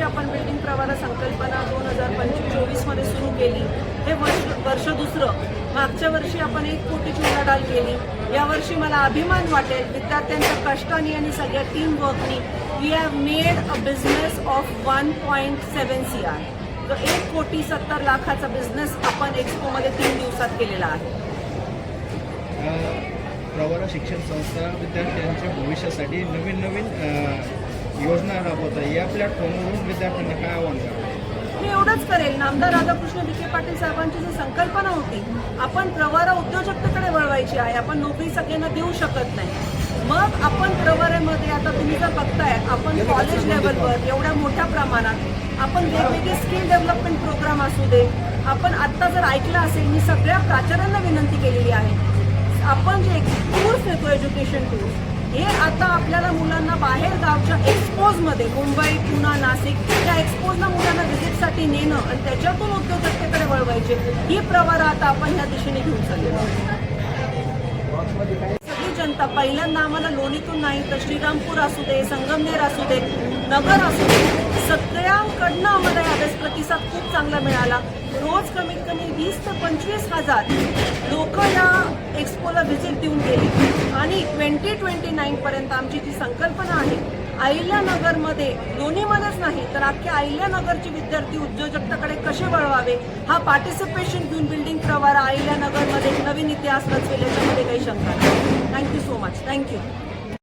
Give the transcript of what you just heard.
आपण बिल्डिंग प्रवारा संकल्पना 2025-24 मध्ये सुरू केली. हे वर्ष दुसरं. मागच्या वर्षी आपण 1 कोटीची उलाढाल केली. यावर्षी मला अभिमान वाटेल विद्यार्थ्यांच्या कष्टाने आणि सगळ्या टीम वर्कनी we have made a business of 1.7 CR. 1,70,00,000चा बिझनेस आपण एक्स्पोमध्ये 3 दिवसात केलेला आहे. प्रवारा शिक्षण संस्था विद्यार्थ्यांच्या भविष्यासाठी नवीन योजना राबवत आहे. या प्लॅटफॉर्मवरून विद्यार्थ्यांना काय आव्हान करतात? मी एवढंच करेल, नामदार राधाकृष्ण विखे पाटील साहेबांची जी संकल्पना होती, आपण प्रवारा उद्योजकतेकडे वळवायची आहे. आपण नोकरी सगळ्यांना देऊ शकत नाही. मग आपण प्रवारामध्ये आता तुम्ही जर बघताय, आपण कॉलेज लेवलवर एवढ्या मोठ्या प्रमाणात आपण वेगवेगळे स्किल डेव्हलपमेंट प्रोग्राम असू दे. आपण आत्ता जर ऐकलं असेल, मी सगळ्या प्राचार्यांना विनंती केलेली आहे, आपण जे टूर्स देतो एज्युकेशन टूर्स, हे आता आपल्याला मुलांना बाहेर गावच्या एक्सपोजमध्ये मुंबई, पुणे, नाशिक या एक्सपोजला मुलांना व्हिजिटसाठी नेणं आणि त्याच्यातून उद्योजकतेकडे वळवायचे. ही प्रवारा आता आपण ह्या दिशेने घेऊन चाललेलो आहोत. सगळी जनता पहिल्यांदा आम्हाला लोणीतून नाही तर श्रीरामपूर असू दे, संगमनेर असू दे, नगर असू दे, सगळ्यांकडनं आम्हाला यावेळेस प्रतिसाद खूप चांगला मिळाला. रोज कमीत कमी 20 ते 25 हजार लोक या एक्स्पोला व्हिजिट देऊन गेली आणि 2029 पर्यंत आमची जी संकल्पना आहे, अहिल्यानगरमध्ये लोणीमध्येच नाही तर अख्ख्या अहिल्यानगरचे विद्यार्थी उद्योजकतेकडे कसे वळवावे हा पार्टिसिपेशन घेऊन बिल्डिंग प्रवारा अहिल्यानगरमध्ये नवीन इतिहास रचवेल याच्यामध्ये काही शंका नाही. Thank you so much. थँक्यू.